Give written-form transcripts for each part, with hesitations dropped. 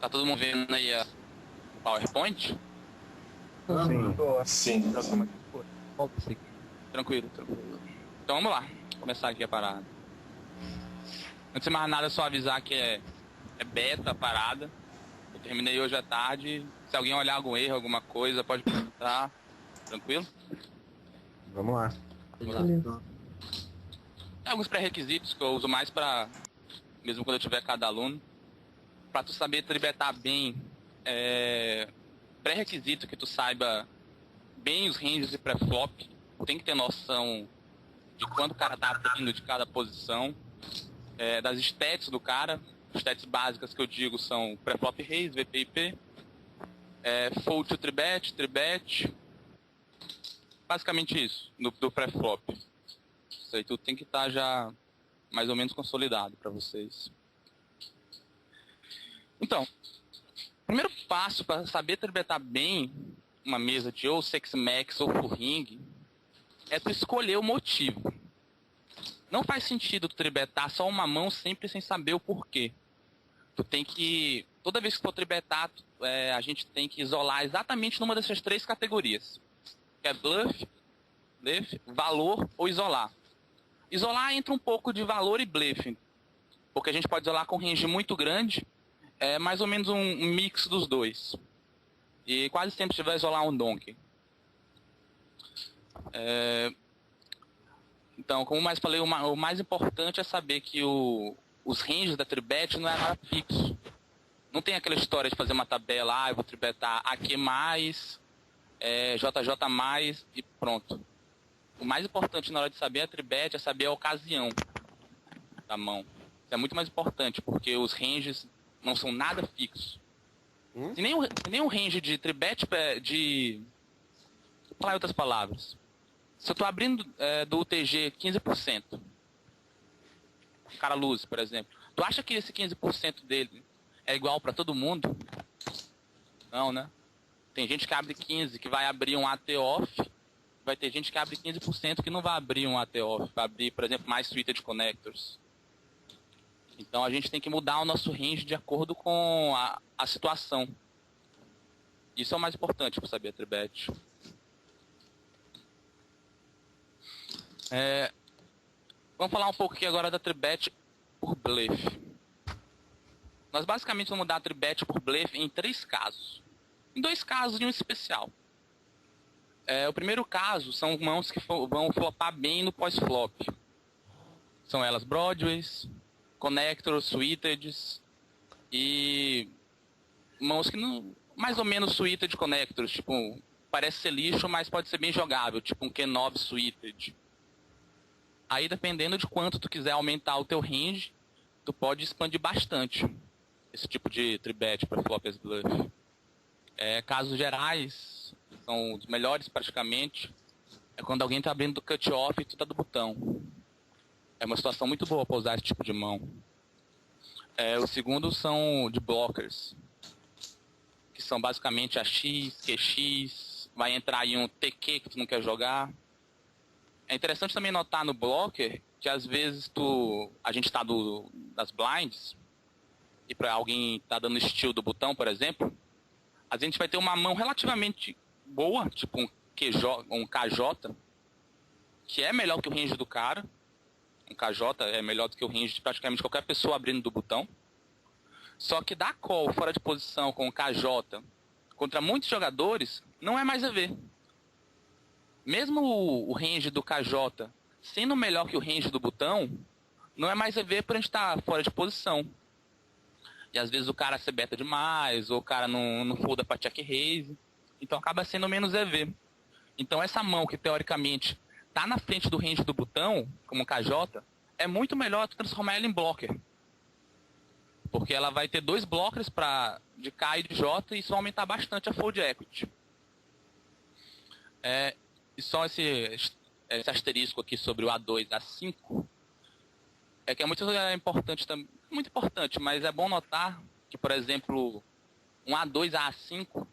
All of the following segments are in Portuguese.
Tá todo mundo vendo aí a PowerPoint? Sim. Sim. Então, como é que foi? Volta isso aqui. Tranquilo, tranquilo. Então vamos lá, começar aqui a parada. Antes de mais nada, é só avisar que é beta a parada. Eu terminei hoje à tarde. Se alguém olhar algum erro, alguma coisa, pode perguntar. Tranquilo? Vamos lá. Beleza. Tem alguns pré-requisitos que eu uso mais pra, mesmo quando eu tiver cada aluno, pra tu saber tribetar bem. Pré-requisito que tu saiba bem os ranges de pré-flop. Tem que ter noção de quanto o cara tá abrindo de cada posição. Das stats do cara. Stats básicas que eu digo são pré-flop raise, VPIP, fold to tribet, tribet. Basicamente isso, do pré-flop. Isso aí tudo tem que estar já mais ou menos consolidado para vocês. Então, primeiro passo para saber tribetar bem uma mesa de ou Sex Max ou Full Ring é tu escolher o motivo. Não faz sentido tu tribetar só uma mão sempre sem saber o porquê. Tu tem que, toda vez que for tribetar, a gente tem que isolar exatamente numa dessas três categorias. Que é bluff, valor ou isolar. Isolar entra um pouco de valor e bluff, porque a gente pode isolar com range muito grande, mais ou menos um mix dos dois. E quase sempre você vai isolar um donkey. Então, como mais falei, o mais importante é saber que os ranges da tribet não é nada fixo. Não tem aquela história de fazer uma tabela, eu vou tribetar AQ+, JJ+, e pronto. O mais importante na hora de saber a tribet é saber a ocasião da mão. Isso é muito mais importante, porque os ranges não são nada fixos. Se nem um range de tribet vou falar em outras palavras. Se eu estou abrindo do UTG 15%, o cara lose, por exemplo, tu acha que esse 15% dele é igual para todo mundo? Não, né? Tem gente que abre 15% que vai abrir um AT off, vai ter gente que abre 15% que não vai abrir um AT off, vai abrir, por exemplo, mais suite de connectors. Então a gente tem que mudar o nosso range de acordo com a situação. Isso é o mais importante para saber a tribet. Vamos falar um pouco aqui agora da tribet por bluff. Nós basicamente vamos dar a tribet por bluff em 3 casos. Em 2 casos de um especial. O primeiro caso são mãos que vão flopar bem no pós-flop. São elas Broadways, Connectors, Suited e mãos que não, mais ou menos Suited Connectors, tipo, parece ser lixo, mas pode ser bem jogável, tipo um Q9 Suited. Aí dependendo de quanto tu quiser aumentar o teu range, tu pode expandir bastante esse tipo de tribet para flop as bluff. Casos gerais, são os melhores praticamente, é quando alguém tá abrindo do cut-off e tu tá do botão. É uma situação muito boa para usar esse tipo de mão. O segundo são de blockers, que são basicamente AX, QX, vai entrar aí um TQ que tu não quer jogar. É interessante também notar no blocker que às vezes a gente tá das blinds e para alguém tá dando steal do botão, por exemplo, a gente vai ter uma mão relativamente boa, tipo um KJ, que é melhor que o range do cara. Um KJ é melhor do que o range de praticamente qualquer pessoa abrindo do botão. Só que dar call fora de posição com o KJ contra muitos jogadores não é mais EV. Mesmo o range do KJ sendo melhor que o range do botão, não é mais EV por a gente estar fora de posição. E às vezes o cara se beta demais, ou o cara não folda pra check raise. Então acaba sendo menos EV. Então essa mão que teoricamente tá na frente do range do botão, como o KJ, é muito melhor tu transformar ela em blocker. Porque ela vai ter 2 blockers de K e de J e isso vai aumentar bastante a fold equity. E só esse asterisco aqui sobre o A2, A5, que é muito importante também. Muito importante, mas é bom notar que, por exemplo, um A2 a A5,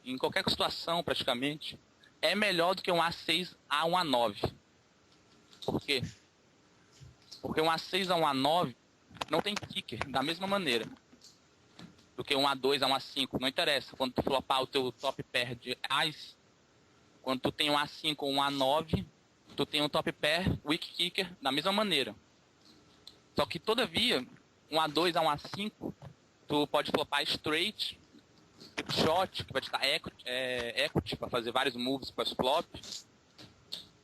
em qualquer situação praticamente, é melhor do que um A6 a um A9. Por quê? Porque um A6 a um A9 não tem kicker, da mesma maneira. do que um A2 a um A5. Não interessa. Quando tu flopar o teu top pair de Ás, quando tu tem um A5 ou um A9, tu tem um top pair weak kicker da mesma maneira. Só que, todavia, um A2 a um A5, tu pode flopar straight, shot, que vai te dar equity para fazer vários moves com as flop.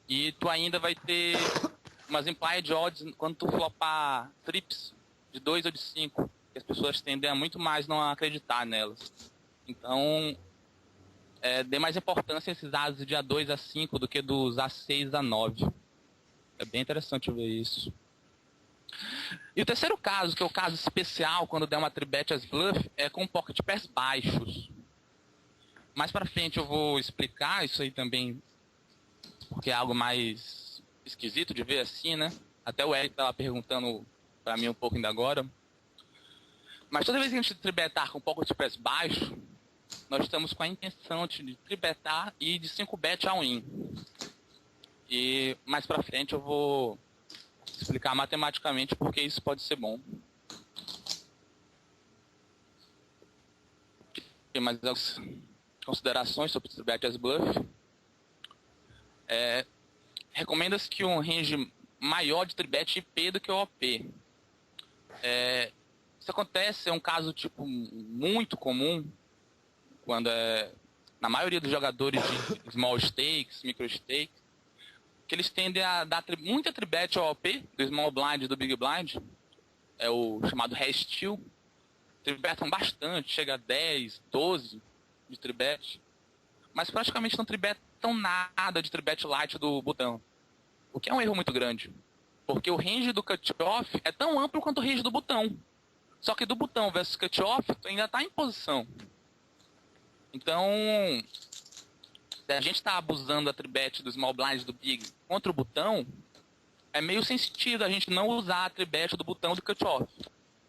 E tu ainda vai ter umas implied odds quando tu flopar trips de 2 ou de 5. Que as pessoas tendem a muito mais não acreditar nelas. Então, dê mais importância a esses dados de A2 a 5 do que dos A6 a 9. É bem interessante ver isso. E o terceiro caso, que é o caso especial, quando der uma tribet as bluff, é com pocket pairs baixos. Mais pra frente eu vou explicar isso aí também, porque é algo mais esquisito de ver assim, né? Até o Eric tava perguntando pra mim um pouco ainda agora. Mas toda vez que a gente tribetar com pocket pairs baixo, nós estamos com a intenção de tribetar e de 5 bet all-in. E mais pra frente eu vou explicar matematicamente porque isso pode ser bom. Tem mais algumas considerações sobre tribet as bluff. Recomenda-se que um range maior de tribet IP do que o OP. Isso acontece, é um caso tipo muito comum quando na maioria dos jogadores de small stakes, micro stakes, que eles tendem a dar muita tribet ao OP do small blind e do big blind, é o chamado resteal. Tribetam bastante, chega a 10, 12 de tribet, mas praticamente não tribetam nada de tribet light do botão, o que é um erro muito grande, porque o range do cutoff é tão amplo quanto o range do botão, só que do botão versus cutoff ainda está em posição. Então, se a gente está abusando da tribet do small blind do big contra o botão, é meio sem sentido a gente não usar a tribet do botão do cutoff,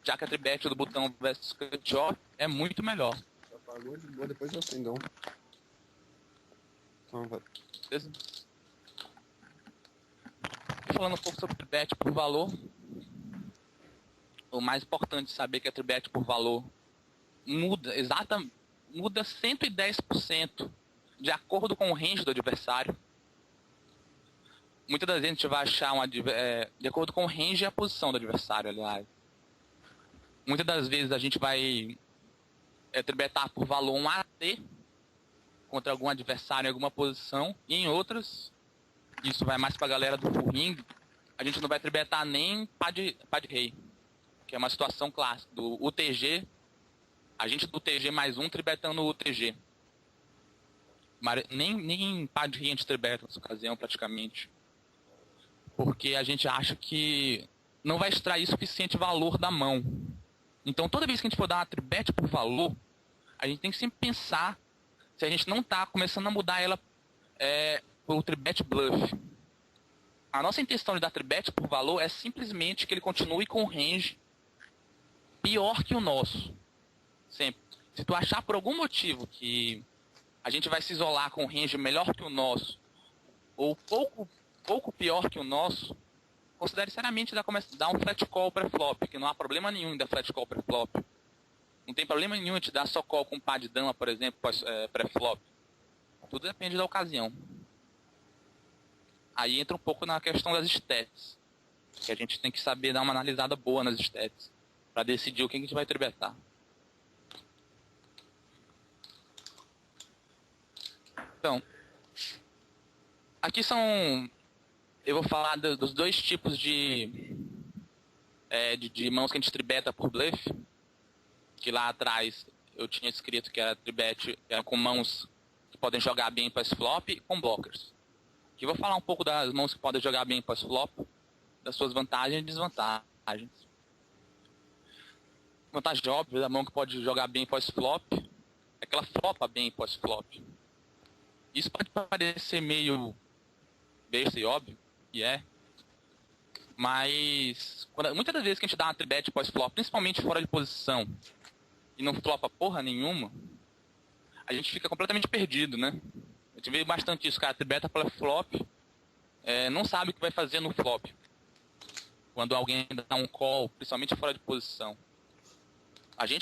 já que a tribet do botão versus cutoff é muito melhor. Apagou de boa, depois eu acendo. Beleza? Falando um pouco sobre tribet por valor, o mais importante é saber que a tribet por valor muda 110% de acordo com o range do adversário. Muitas das vezes a gente vai achar de acordo com o range e a posição do adversário, aliás. Muitas das vezes a gente vai tribetar por valor um AT contra algum adversário em alguma posição, e em outras, isso vai mais pra galera do full ring, a gente não vai tribetar nem pá de rei, que é uma situação clássica do UTG, a gente do TG mais um tribetando o UTG. Mas nem pá de rei a gente tribeta nessa ocasião, praticamente. Porque a gente acha que não vai extrair suficiente valor da mão. Então, toda vez que a gente for dar uma tribet por valor, a gente tem que sempre pensar se a gente não está começando a mudar ela para o tribet bluff. A nossa intenção de dar tribet por valor é simplesmente que ele continue com o range pior que o nosso. Sempre. Se tu achar por algum motivo que a gente vai se isolar com um range melhor que o nosso, ou pouco pior que o nosso, considere seriamente dar um flat call pré-flop, que não há problema nenhum em dar flat call pré-flop. Não tem problema nenhum em te dar só call com pá de dama, por exemplo, pré-flop. Tudo depende da ocasião. Aí entra um pouco na questão das stats, que a gente tem que saber dar uma analisada boa nas stats, para decidir o que a gente vai tribetar. Então, aqui eu vou falar dos dois tipos de mãos que a gente tribeta por bluff, que lá atrás eu tinha escrito que era tribet com mãos que podem jogar bem pós-flop e com blockers. Aqui eu vou falar um pouco das mãos que podem jogar bem pós-flop, das suas vantagens e desvantagens. Vantagem óbvia da mão que pode jogar bem pós-flop é que ela flopa bem pós-flop. Isso pode parecer meio besta e óbvio, e mas muitas das vezes que a gente dá uma tribet pós-flop, principalmente fora de posição, e não flopa porra nenhuma, a gente fica completamente perdido, né? A gente vê bastante isso, cara, tribeta pela flop, não sabe o que vai fazer no flop. Quando alguém dá um call, principalmente fora de posição.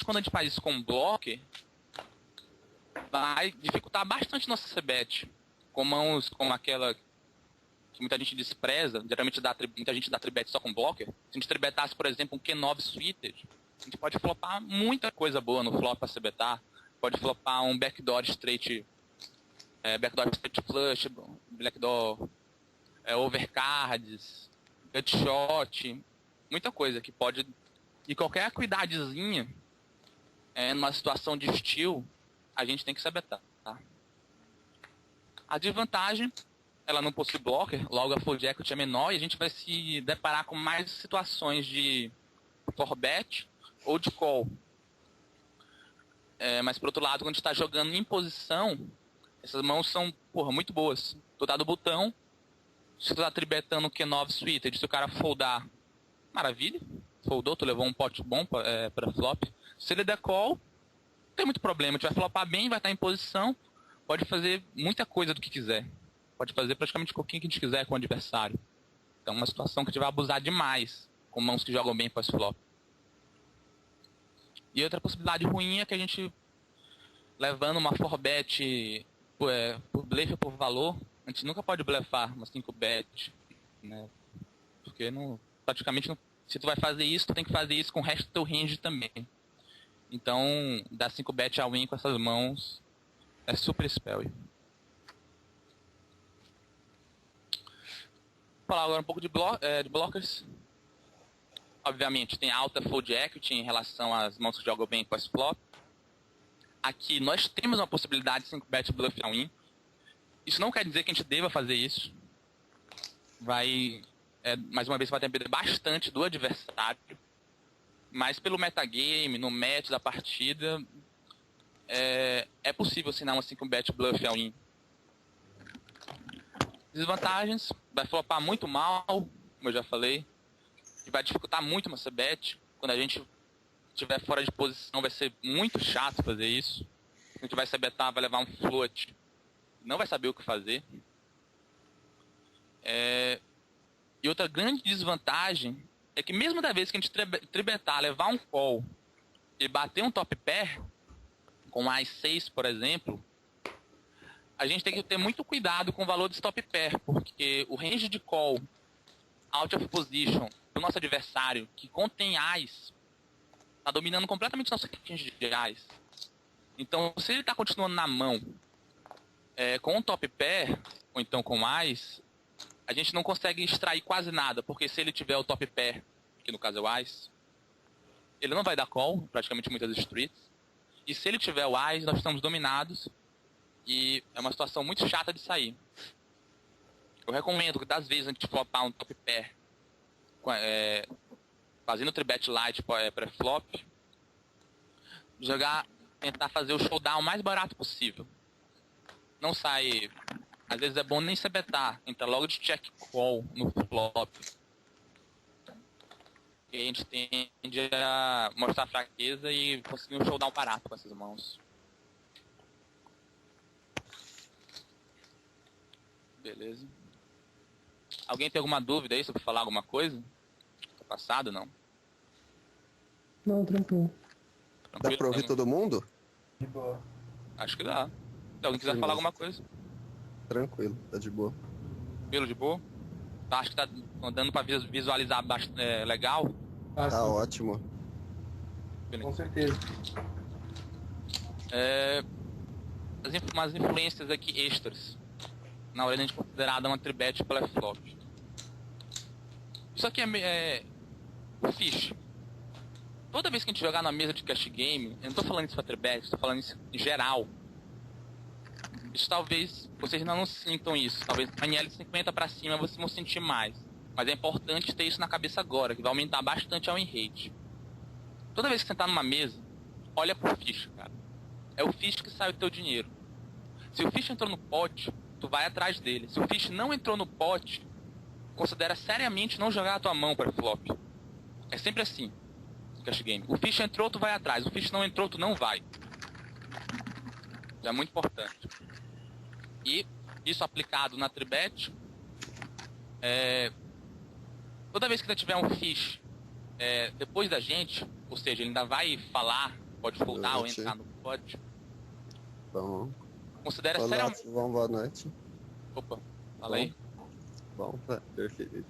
Quando a gente faz isso com um blocker, vai dificultar bastante nossa c-bet. Com mãos como aquela que muita gente despreza, geralmente muita gente dá tribet só com blocker. Se a gente tribetasse, por exemplo, um Q9 suited, a gente pode flopar muita coisa boa no flop para c-betar. Pode flopar um backdoor straight flush, backdoor overcards, gutshot, muita coisa que pode... E qualquer cuidadozinha numa situação de steal, a gente tem que c-betar, tá? A desvantagem, ela não possui blocker, logo a fold equity é menor e a gente vai se deparar com mais situações de forbet ou de call. Mas por outro lado, quando a gente está jogando em posição, essas mãos são, muito boas. Tu dá do botão, se tu tá tribetando o Q9 suited, se o cara foldar, maravilha. Foldou, tu levou um pote bom pra flop. Se ele der call, não tem muito problema. A gente vai flopar bem, vai estar em posição, pode fazer muita coisa do que quiser. Pode fazer praticamente qualquer que a gente quiser com o adversário. Então é uma situação que a gente vai abusar demais com mãos que jogam bem pós-flop. E outra possibilidade ruim é que a gente, levando uma 4bet por blefe ou por valor, a gente nunca pode blefar uma 5bet, né? Porque praticamente se tu vai fazer isso, tu tem que fazer isso com o resto do teu range também. Então, dar 5bet all in com essas mãos é super spell. Vou falar agora um pouco de blockers. Obviamente, tem alta fold equity em relação às mãos que jogam bem pós-flop. Aqui nós temos uma possibilidade de 5bet bluff all-in. Isso não quer dizer que a gente deva fazer isso. Mais uma vez, vai depender bastante do adversário. Mas pelo metagame, no match da partida, é possível assinar uma 5bet bluff all-in. Desvantagens, vai flopar muito mal, como eu já falei. E vai dificultar muito uma c-bet. Quando a gente estiver fora de posição, vai ser muito chato fazer isso. A gente vai c-betar, vai levar um float, não vai saber o que fazer. E outra grande desvantagem é que mesmo da vez que a gente tribetar, levar um call e bater um top pair, com as 6, por exemplo, a gente tem que ter muito cuidado com o valor desse top pair, porque o range de call out of position do nosso adversário, que contém as, está dominando completamente nosso range de as. Então, se ele está continuando na mão com um top pair, ou então com as, a gente não consegue extrair quase nada, porque se ele tiver o top pair, que no caso é o as, ele não vai dar call, praticamente muitas streets. E se ele tiver o as, nós estamos dominados. E é uma situação muito chata de sair. Eu recomendo que das vezes a gente flopar um top pair, fazendo tribet light pré-flop, tentar fazer o showdown o mais barato possível. Não sai... Às vezes é bom nem se betar, entra logo de check call no flop. E a gente tende a mostrar fraqueza e conseguir um showdown barato com essas mãos. Beleza. Alguém tem alguma dúvida aí sobre falar alguma coisa? Tá passado, não? Não, tranquilo. Dá pra ouvir todo mundo? De boa. Acho que dá. Se alguém quiser falar alguma coisa. Tranquilo, tá de boa. Pelo de boa? Tá, acho que tá dando pra visualizar legal. Tá ótimo. Com certeza. Umas influências aqui extras na hora de a gente considerada uma tribet pela flop. Isso aqui o fish. Toda vez que a gente jogar na mesa de cash game, eu não tô falando isso pra tribet, estou falando isso em geral. Isso talvez vocês não sintam isso. Talvez na NL50 pra cima vocês vão sentir mais. Mas é importante ter isso na cabeça agora, que vai aumentar bastante a win rate. Toda vez que você tá numa mesa, olha pro fish, cara. É o fish que sai o teu dinheiro. Se o fish entrou no pote, tu vai atrás dele. Se o fish não entrou no pote, considera seriamente não jogar a tua mão para flop. É sempre assim, cash game. O fish entrou, tu vai atrás. O fish não entrou, tu não vai. Isso é muito importante. E isso aplicado na tribet, toda vez que tiver um fish depois da gente, ou seja, ele ainda vai falar, pode voltar ou Noite. entrar no pod. Bom. Considera Boa seriamente... noite, bom, boa noite. Opa, fala aí. Bom, perfeito.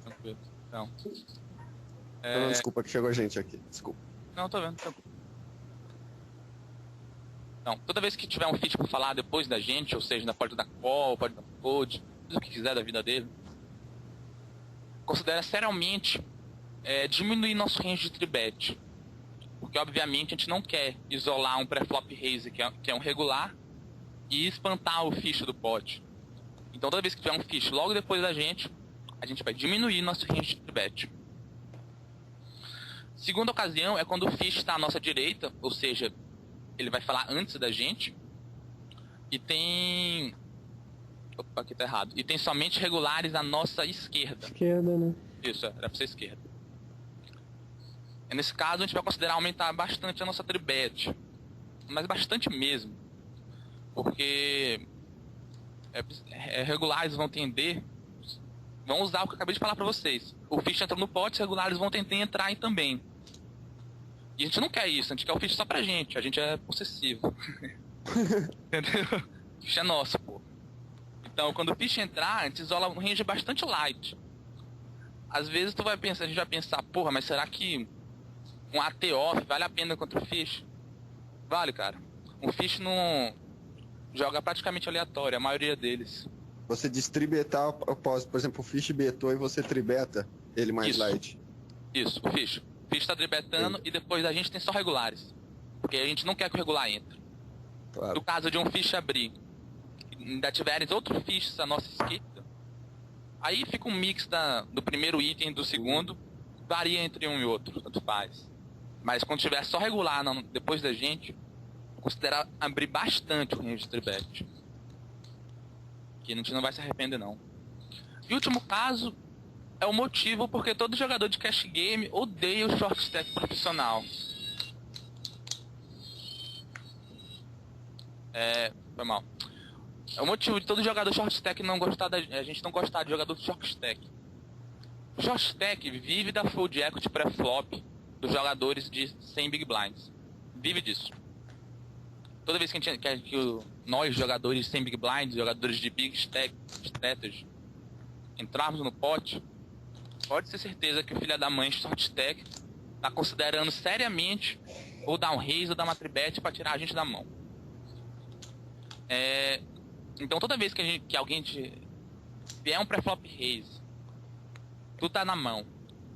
Tranquilo. Então. Não, desculpa que chegou gente aqui, desculpa. Não, tô vendo, tranquilo. Então, toda vez que tiver um feat pra falar depois da gente, ou seja, pode dar call, pode dar code, tudo o que quiser da vida dele, considera seriamente diminuir nosso range de tribet. Porque, obviamente, a gente não quer isolar um pré-flop raise, que é um regular, e espantar o fish do pod. Então, toda vez que tiver um fish logo depois da gente, a gente vai diminuir nosso range de tribet. Segunda ocasião é quando o fish está à nossa direita, ou seja, ele vai falar antes da gente, e tem... Opa, aqui tá errado. E tem somente regulares à nossa esquerda. Esquerda, né? Isso, era pra ser esquerda. E nesse caso, a gente vai considerar aumentar bastante a nossa tribet. Mas bastante mesmo. Porque regulares vão tender... Vão usar o que eu acabei de falar pra vocês. O fish entrou no pot, os regulares vão tentar entrar aí também. E a gente não quer isso, a gente quer o fish só pra gente. A gente é possessivo. Entendeu? O fish é nosso, pô. Então, quando o fish entrar, a gente isola um range bastante light. Às vezes a gente vai pensar, porra, mas será que um AT off vale a pena contra o fish? Vale, cara. Um fish não joga praticamente aleatório, a maioria deles. Você distribetar após, por exemplo, o fish betou e você tribeta ele mais Isso. light. Isso, o fish. O fish tá tribetando e depois a gente tem só regulares. Porque a gente não quer que o regular entre. Claro. No caso de um fish abrir, ainda tiverem outros fishes à nossa esquerda, aí fica um mix do primeiro item e do segundo, varia entre um e outro, tanto faz. Mas quando tiver só regular depois da gente, considera abrir bastante o range de tribet. Que a gente não vai se arrepender, não. E o último caso é o motivo porque todo jogador de cash game odeia o short stack profissional. Foi mal. É o motivo de todo jogador short stack não gostar a gente não gostar de jogador de short stack. O short stack vive da fold equity pré-flop dos jogadores de 100 big blinds. Vive disso. Toda vez que nós, jogadores de 100 big blinds, jogadores de big stack, strategy, entrarmos no pot, pode ter certeza que o filho da mãe short stack tá considerando seriamente ou dar um raise ou dar uma tribet para tirar a gente da mão. Então toda vez que alguém vier um pré-flop raise, tu tá na mão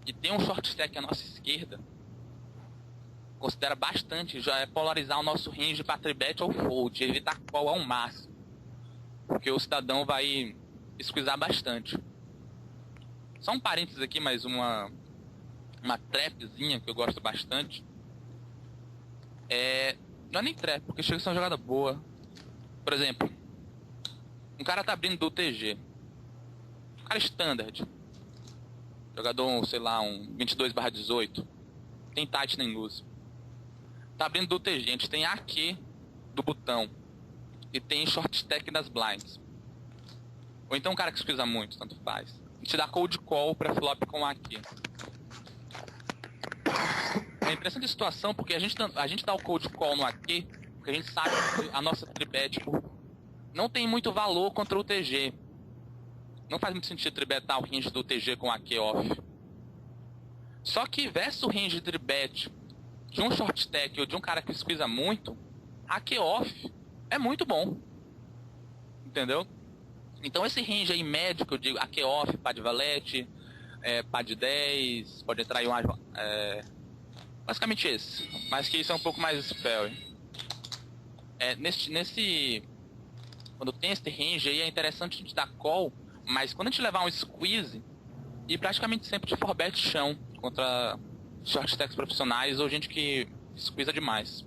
e tem um short stack à nossa esquerda, considera bastante já polarizar o nosso range para tribet ou fold, evitar call ao máximo, porque o cidadão vai squeezar bastante. Só um parênteses aqui, mais uma trapzinha que eu gosto bastante. Não é nem trap, porque chega a ser uma jogada boa. Por exemplo, um cara tá abrindo do TG. Um cara standard. Jogador, sei lá, um 22/18. Tem tight nem luz. Tá abrindo do TG. A gente tem AQ do botão. E tem short stack das blinds. Ou então um cara que squeeza muito, tanto faz. A gente dá cold call pra flop com AQ. É interessante a situação porque a gente dá o cold call no AQ porque a gente sabe que a nossa tribet não tem muito valor contra o TG. Não faz muito sentido tribetar o range do TG com AQ off. Só que versus o range de tribet de um short stack ou de um cara que squeeza muito, AQ off é muito bom. Entendeu? Então esse range aí médio que eu digo, AQ off, pá de valete, pá de 10, pode entrar em um... basicamente esse. Mas que isso é um pouco mais spell. Quando tem esse range aí é interessante a gente dar call, mas quando a gente levar um squeeze, e praticamente sempre de 4bet chão contra short stacks profissionais ou gente que squeeza demais.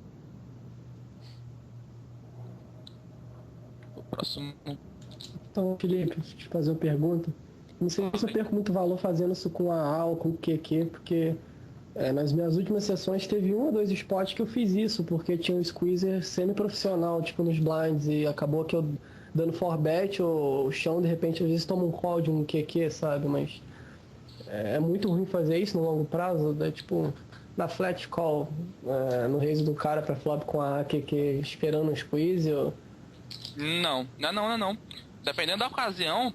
O próximo... Então, Felipe, deixa eu te fazer uma pergunta. Não sei se eu perco muito valor fazendo isso com a A ou com o QQ, porque nas minhas últimas sessões teve um ou dois spots que eu fiz isso, porque tinha um squeezer semi-profissional, tipo nos blinds, e acabou que eu dando 4bet ou o chão, de repente, às vezes toma um call de um QQ, sabe? Mas é muito ruim fazer isso no longo prazo, tipo, na flat call, no raise do cara pra flop com a AQQ esperando um squeeze? Ou... Não. Dependendo da ocasião,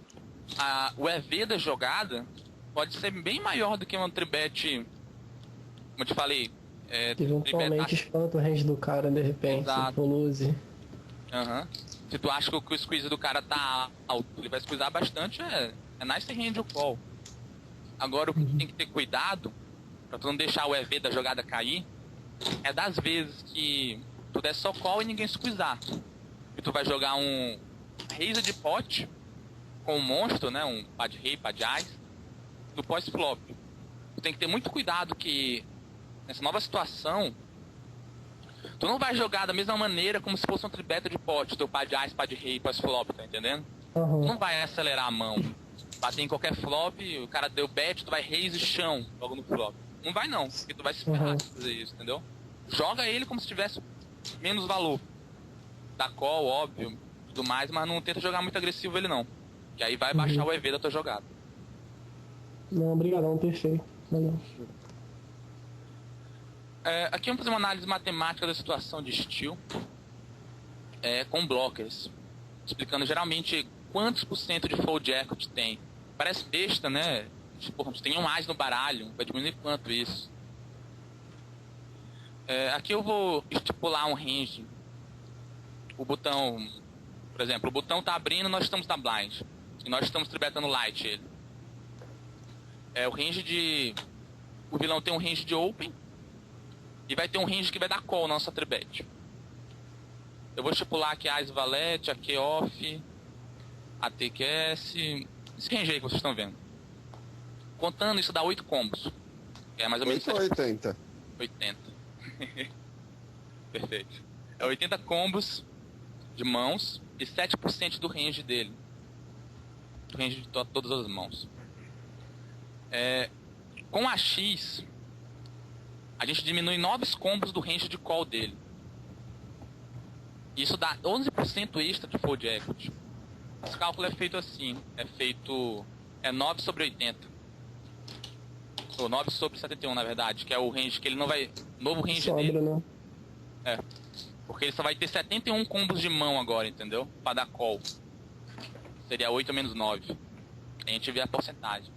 o EV da jogada pode ser bem maior do que uma tribet, como eu te falei. Eventualmente espanta o range do cara de repente, se for lose. Se tu acha que o squeeze do cara tá alto, ele vai squeezar bastante, é nice range o call. Agora o que tu tem que ter cuidado, pra tu não deixar o EV da jogada cair, é das vezes que tu der só call e ninguém squeezar. E tu vai jogar um raise de pot com um monstro, né, um pá de rei, pá de ás, do pós-flop. Tu tem que ter muito cuidado que nessa nova situação tu não vai jogar da mesma maneira como se fosse um tribeta de pote, teu pá de ás, pá de rei, pós-flop, tá entendendo? Tu não vai acelerar a mão, bater em qualquer flop, o cara deu bet, tu vai raise chão logo no flop. Não vai não, porque tu vai se ferrar se fazer isso, entendeu? Joga ele como se tivesse menos valor. Dá call, óbvio, tudo mais, mas não tenta jogar muito agressivo ele não. Que aí vai baixar o EV da tua jogada. Não, obrigadão, perfeito. Valeu. Aqui vamos fazer uma análise matemática da situação de steel com blockers, explicando geralmente quantos por cento de fold equity tem. Parece besta, né? Porra, a gente tem um ás no baralho, vai diminuir quanto isso? Aqui eu vou estipular um range. O botão, por exemplo, o botão tá abrindo, nós estamos na blind. E nós estamos tribetando light ele. O range de... O vilão tem um range de open. E vai ter um range que vai dar call na nossa tribet. Eu vou estipular aqui Ás Valete, aqui Off, ATQS. Esse range aí que vocês estão vendo. Contando, isso dá 8 combos. É mais ou menos 8 ou 80? 80. Perfeito. 80 combos de mãos e 7% do range dele. Do range de todas as mãos. Com a X, a gente diminui 9 combos do range de call dele. Isso dá 11% extra de fold equity. Esse cálculo é feito assim. É feito... 9 sobre 80. Ou 9 sobre 71, na verdade. Que é o range que ele não vai... Novo range Sobra, dele. Não. Porque ele só vai ter 71 combos de mão agora, entendeu? Pra dar call. Seria 8 menos 9. A gente vê a porcentagem.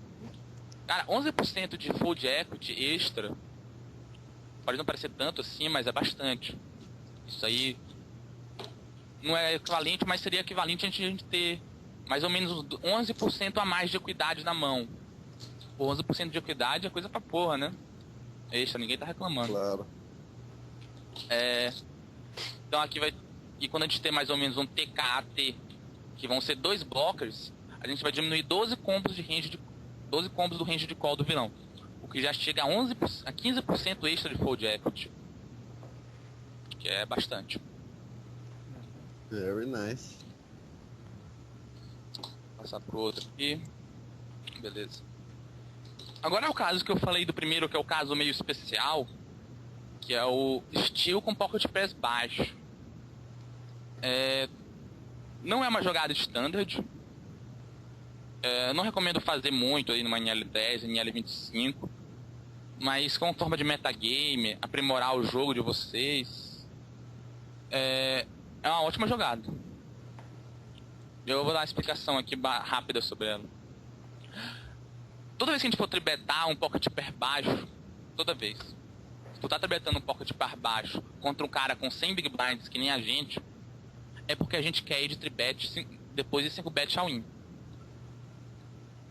Cara, 11% de fold equity extra... Pode não parecer tanto assim, mas é bastante. Isso aí não é equivalente, mas seria equivalente a gente ter mais ou menos 11% a mais de equidade na mão. Pô, 11% de equidade é coisa pra porra, né? Extra, ninguém tá reclamando. Claro. Então aqui vai... E quando a gente tem mais ou menos um TKAT, que vão ser 2 blockers, a gente vai diminuir 12 combos de range de... 12 combos do range de call do vilão. O que já chega a 15% extra de fold equity. Que é bastante. Very nice. Vou passar pro outro aqui. Beleza. Agora é o caso que eu falei do primeiro, que é o caso meio especial. Que é o steel com pocket pass baixo. Não é uma jogada standard. Não recomendo fazer muito aí numa NL10, NL25. Mas como forma de metagame, aprimorar o jogo de vocês, é uma ótima jogada. Eu vou dar uma explicação aqui rápida sobre ela. Toda vez que a gente for tribetar um pocket pair baixo, toda vez, se tu tá tribetando um pocket pair baixo contra um cara com 100 big blinds que nem a gente, é porque a gente quer ir de tribet depois de 5 bet all-in.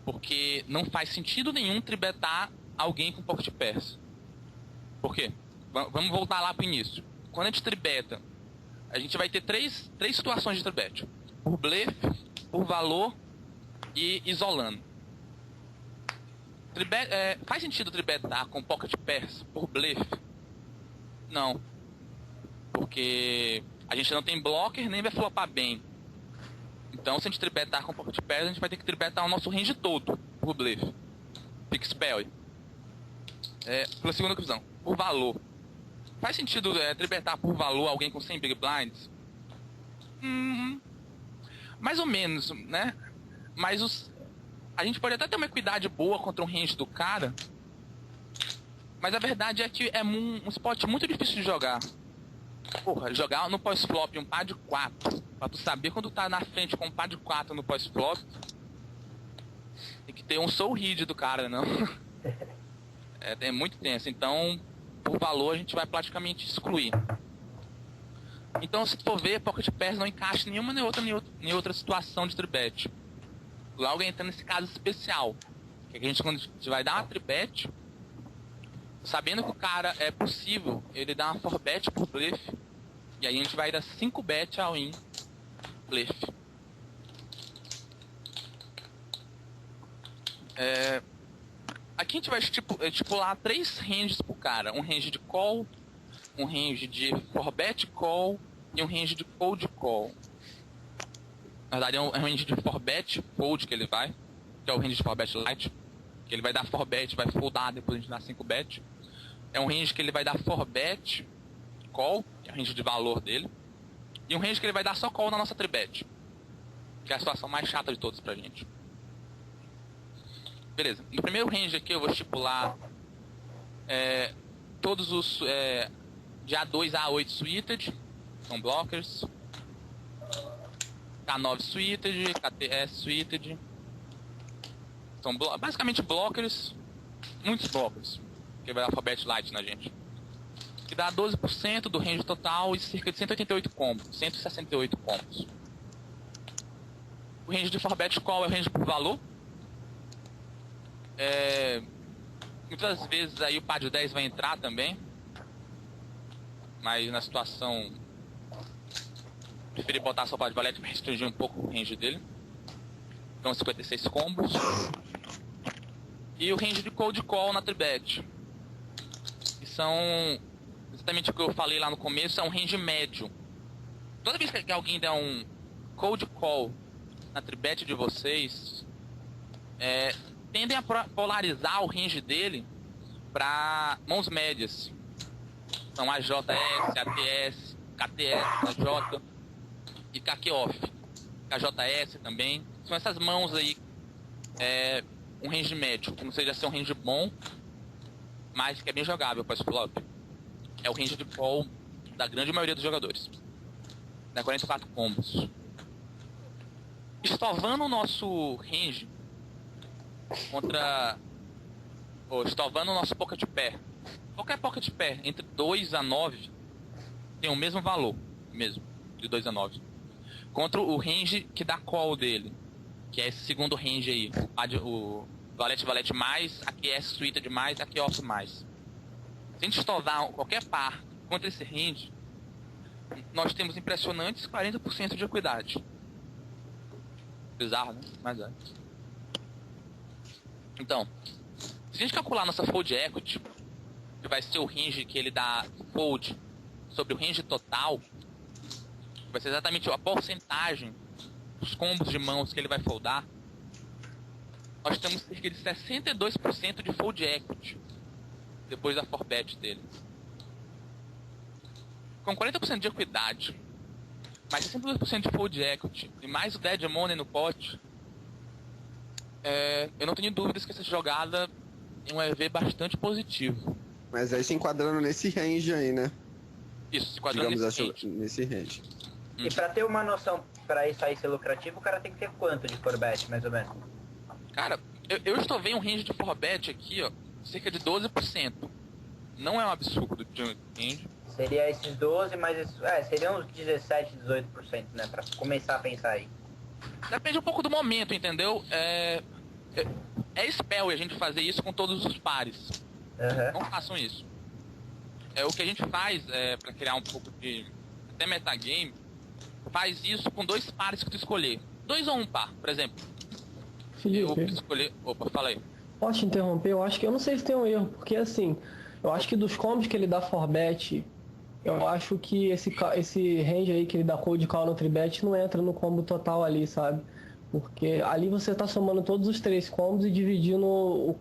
Porque não faz sentido nenhum tribetar alguém com pocket pairs. Por quê? Vamos voltar lá pro início. Quando a gente tribeta, a gente vai ter três situações de tribet. Por blefe, por valor e isolando. Faz sentido tribetar com pocket pairs por blefe? Não. Porque a gente não tem blocker, nem vai flopar bem. Então, se a gente tribetar com pocket pairs, a gente vai ter que tribetar o nosso range todo por blefe. Pick spell. Pela segunda visão, por valor. Faz sentido tribetar por valor alguém com 100 big blinds? Mais ou menos, né? Mas a gente pode até ter uma equidade boa contra um range do cara, Mas a verdade é que é um spot muito difícil de jogar. Porra, jogar no pós-flop um par de 4, pra tu saber quando tá na frente com um par de 4 no pós-flop, tem que ter um soul read do cara, não? É muito tenso, então por valor a gente vai praticamente excluir. Então se for ver, Pocket Pairs não encaixa nenhuma nem outra situação de tribet. Logo entra nesse caso especial, que a gente, quando a gente vai dar uma tribet, sabendo que o cara é possível, ele dá uma 4bet por blefe, e aí a gente vai dar 5 bet all in blefe. Aqui a gente vai estipular 3 ranges pro cara. Um range de call, um range de 4bet call e um range de fold call. Na verdade é um range de 4bet fold que ele vai, que é o range de 4bet light, que ele vai dar 4bet, vai foldar, depois a gente dá 5 bet. É um range que ele vai dar 4bet call, que é o range de valor dele. E um range que ele vai dar só call na nossa tribet, que é a situação mais chata de todos pra gente. Beleza, no primeiro range aqui eu vou estipular todos os de A2 a A8 suited, são blockers. K9 suited, KTS suited. São basicamente blockers, muitos blockers, que vai dar alphabet light na gente. Que dá 12% do range total e cerca de 188 combos, 168 combos. O range de 4bet call é o range por valor. Muitas vezes aí o par de 10 vai entrar também, mas na situação preferi botar só o par de valete para restringir um pouco o range dele. Então 56 combos. E o range de cold call na tribet, que são exatamente o que eu falei lá no começo, é um range médio. Toda vez que alguém der um cold call na tribet de vocês, tendem a polarizar o range dele para mãos médias. São AJS, ATS, KTS, AJ e KQ-off. KJS também. São essas mãos aí, um range médio, que não seja ser um range bom, mas que é bem jogável para esse flop. É o range de call da grande maioria dos jogadores. Dá 44 combos. Estovando o nosso range contra... estovando o nosso pocket pair. Qualquer pocket pair entre 2 a 9 tem o mesmo valor, mesmo, de 2 a 9. Contra o range que dá call dele, que é esse segundo range aí, o valete mais, aqui é suíta mais, aqui off mais. Se a gente estovar qualquer par contra esse range, nós temos impressionantes 40% de equidade. Bizarro, né? Mas é. Então, se a gente calcular nossa fold equity, que vai ser o range que ele dá fold sobre o range total, vai ser exatamente a porcentagem dos combos de mãos que ele vai foldar, nós temos cerca de 62% de fold equity depois da 4bet dele. Com 40% de equidade, mais 62% de fold equity e mais o dead money no pot, eu não tenho dúvidas que essa jogada é um EV bastante positivo. Mas aí se enquadrando nesse range aí, né? Isso, se enquadrando nesse range. E pra ter uma noção, pra isso aí ser lucrativo, o cara tem que ter quanto de 4bet, mais ou menos? Cara, eu estou vendo um range de 4bet aqui, ó, cerca de 12%. Não é um absurdo de range. Seria esses 12, mas seriam uns 17, 18%, né? Pra começar a pensar aí. Depende um pouco do momento, entendeu? É spell a gente fazer isso com todos os pares. Uhum. Não façam isso. O que a gente faz pra criar um pouco de até metagame, faz isso com 2 pares que tu escolher. 2 ou 1 par, por exemplo. Felipe, Eu escolher... Opa, fala aí. posso te interromper? Eu não sei se tem um erro, porque assim, eu acho que dos combos que ele dá 4bet, eu acho que esse range aí que ele dá cold call no 3bet não entra no combo total ali, sabe? Porque ali você tá somando todos os 3 combos e dividindo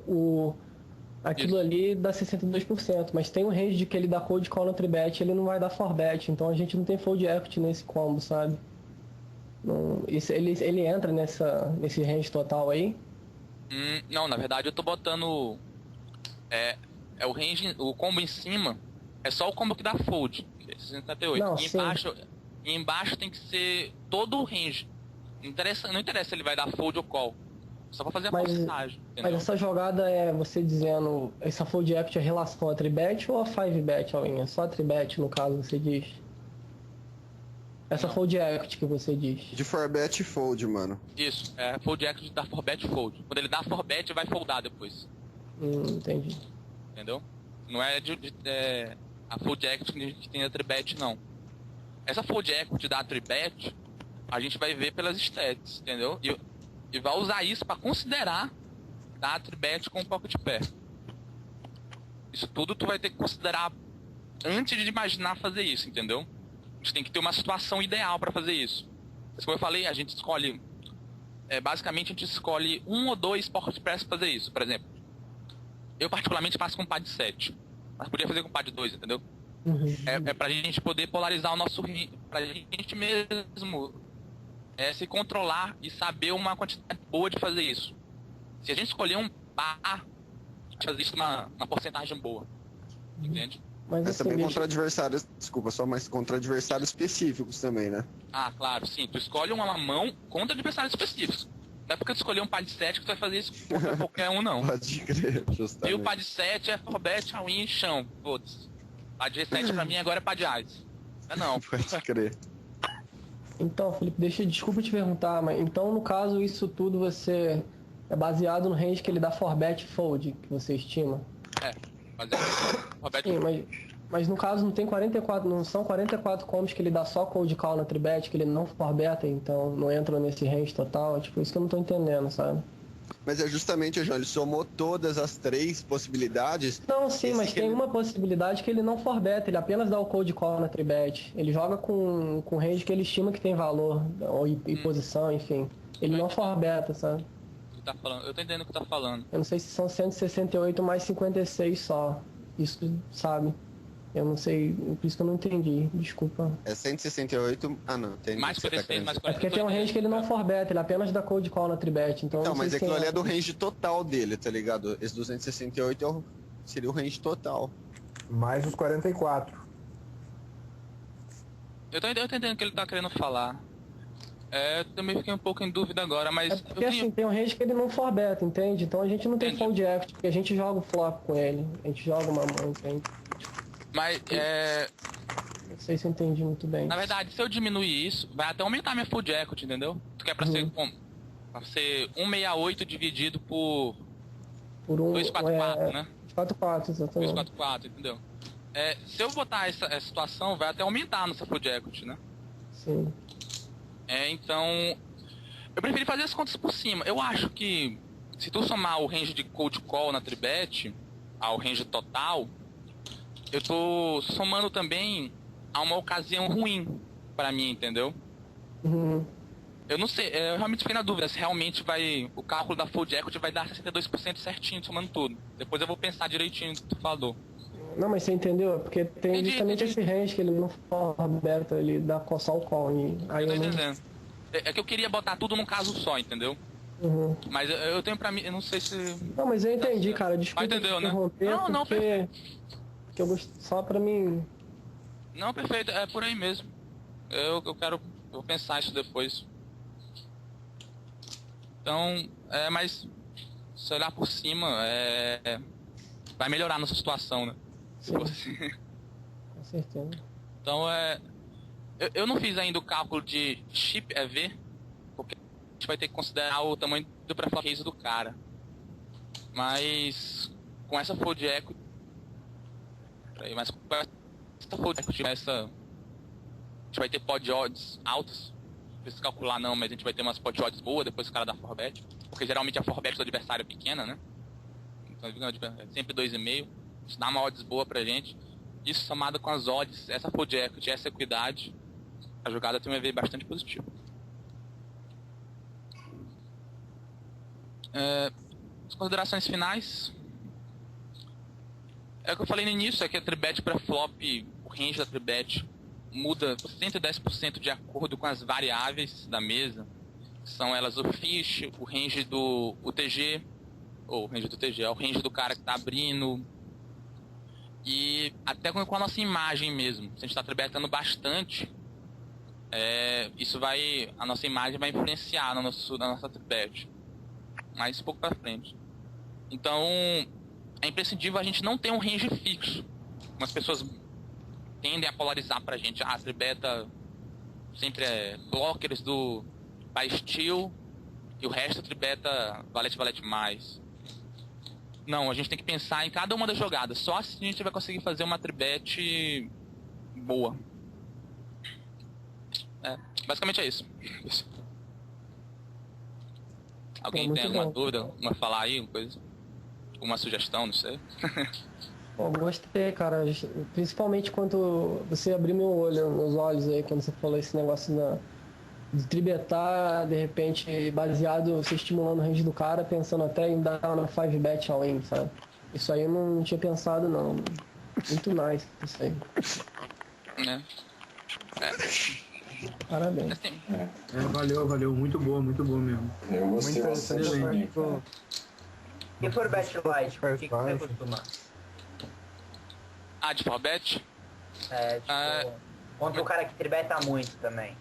aquilo Isso. ali dá 62%, mas tem um range de que ele dá cold call no 3bet, ele não vai dar 4bet, então a gente não tem fold equity nesse combo, sabe? Não, ele entra nesse range total aí? Não, na verdade eu tô botando É o range, o combo em cima é só o combo que dá fold, que é 68. Não, E embaixo tem que ser todo o range. Não interessa se ele vai dar fold ou call. Só pra fazer a porcentagem, entendeu? Mas essa jogada é você dizendo, essa fold equity é relação a 3-bet ou a 5-bet, all-in? É só a 3-bet, no caso, você diz? Essa fold equity que você diz. De 4-bet e fold, mano. Isso, é fold equity da 4-bet fold. Quando ele dá 4-bet, vai foldar depois. Entendi. Entendeu? Não é a fold equity que tem a 3-bet, não. Essa fold equity da 3-bet, a gente vai ver pelas stats, entendeu? E vai usar isso para considerar a 3-bet com o pocket pair. Isso tudo tu vai ter que considerar antes de imaginar fazer isso, entendeu? A gente tem que ter uma situação ideal para fazer isso. Mas como eu falei, a gente escolhe... basicamente a gente escolhe 1 ou 2 pocket pairs para fazer isso. Por exemplo, eu particularmente faço com par de 7. Mas podia fazer com par de 2, entendeu? É pra gente poder polarizar o nosso... Pra gente mesmo... se controlar e saber uma quantidade boa de fazer isso. Se a gente escolher um par, a gente faz isso numa porcentagem boa. Entende? Mas Mas também contra adversários, desculpa, só mais contra adversários específicos também, né? Ah, claro, sim. Tu escolhe uma mão contra adversários específicos. Não é porque tu escolher um par de 7 que tu vai fazer isso contra qualquer um, não. Pode crer, justamente. E o par de 7 é forbet, all-in e chão. Foda-se. Par de 7 pra mim agora é par de ás. Não. Pode crer. Então, Felipe, desculpa te perguntar, mas então no caso isso tudo você é baseado no range que ele dá for bet fold, que você estima? Baseado no forbet. Sim, mas no caso não são 44 combos que ele dá só cold call na tribet, que ele não for beta, então não entra nesse range total, tipo, isso que eu não tô entendendo, sabe? Mas é justamente, João, ele somou todas as 3 possibilidades. Não, sim, mas tem ele... uma possibilidade que ele não for beta, ele apenas dá o cold call na tribet. Ele joga com range que ele estima que tem valor, ou e posição, enfim. Ele não for beta, sabe? Tá falando. Eu tô entendendo o que tá falando. Eu não sei se são 168 mais 56 só. Isso, sabe? Eu não sei, por isso que eu não entendi, desculpa. É 168... Ah, não, tem... Mais 46, mais 46. É porque tem um range que ele não for beta, ele apenas dá cold call na tribet, então... Não, mas sei se aquilo ali é do range total dele, tá ligado? Esse 268 seria o range total. Mais os 44. Eu tô entendendo o que ele tá querendo falar. Eu também fiquei um pouco em dúvida agora, mas... É porque assim, tem um range que ele não for beta, entende? Então a gente não tem Entendi. fold equity, porque a gente joga o flop com ele. A gente joga uma mão, entende? Mas, Não sei se eu entendi muito bem. na verdade, se eu diminuir isso, vai até aumentar minha fold equity, entendeu? Tu quer pra ser como? Pra ser 168 dividido por Por um... 244, né? 4-4, exatamente. 244, entendeu? Se eu botar essa situação, vai até aumentar a nossa fold equity, né? Sim. Então, eu preferi fazer as contas por cima. Eu acho que se tu somar o range de cold call na tribet ao range total, eu tô somando também a uma ocasião ruim pra mim, entendeu? Eu não sei, eu realmente fiquei na dúvida se realmente o cálculo da fold equity vai dar 62% certinho, somando tudo. Depois eu vou pensar direitinho no que tu falou. Não, mas você entendeu? Porque tem Entendi, justamente entendi. esse range que ele não for beta, ele dá só o call. E aí Eu tô eu não... entendendo. É que eu queria botar tudo num caso só, entendeu? Mas eu tenho pra mim, eu não sei se... Não, mas eu entendi, cara. Desculpa te entendeu, né? interromper, Não, porque eu gosto só pra mim... Não, perfeito, é por aí mesmo. Eu vou pensar isso depois. Então, mas se olhar por cima, vai melhorar a nossa situação, né? Sim, com certeza. Então, eu não fiz ainda o cálculo de chip EV, porque a gente vai ter que considerar o tamanho do pré-flop case do cara. Mas com essa fold equity, mas com essa fold equity, a gente vai ter pod odds altas. Não precisa calcular não, mas a gente vai ter umas pod odds boas depois que o cara dá forbet, porque geralmente a forbet do adversário é pequena, né? Então é sempre 2,5. Isso dá uma odds boa pra gente. Isso somado com as odds, essa fold equity, essa equidade, a jogada tem um EV bastante positivo. As considerações finais. É o que eu falei no início, é que a tribet para flop, o range da tribet muda por 110% de acordo com as variáveis da mesa. São elas o fish, o range do UTG, ou o range do TG, é o range do cara que tá abrindo, E até com a nossa imagem mesmo. Se a gente está tribetando bastante, a nossa imagem vai influenciar na nossa tribet. Mais um pouco pra frente. Então, é imprescindível a gente não ter um range fixo. Umas pessoas tendem a polarizar pra gente. A tribeta sempre é blockers do Bastille e o resto tribeta valete mais. Não, a gente tem que pensar em cada uma das jogadas. Só assim a gente vai conseguir fazer uma tribet boa. Basicamente é isso. Alguém Muito tem alguma bom. dúvida? Uma falar aí, uma coisa? Uma sugestão, não sei. Pô, gostei, cara. Principalmente quando você abriu meu olho, meus olhos aí, quando você falou esse negócio de tribetar, de repente, baseado, você estimulando o range do cara, pensando até em dar uma 5-bet all-in, sabe? Isso aí eu não tinha pensado, não. Muito nice, isso aí. Né? Parabéns. Assim, Valeu. Muito boa mesmo. Eu gostei Muito bastante interessante. também. E por bet light, o que você costuma? de Fallbet? Tipo, contra o cara que tribeta muito também.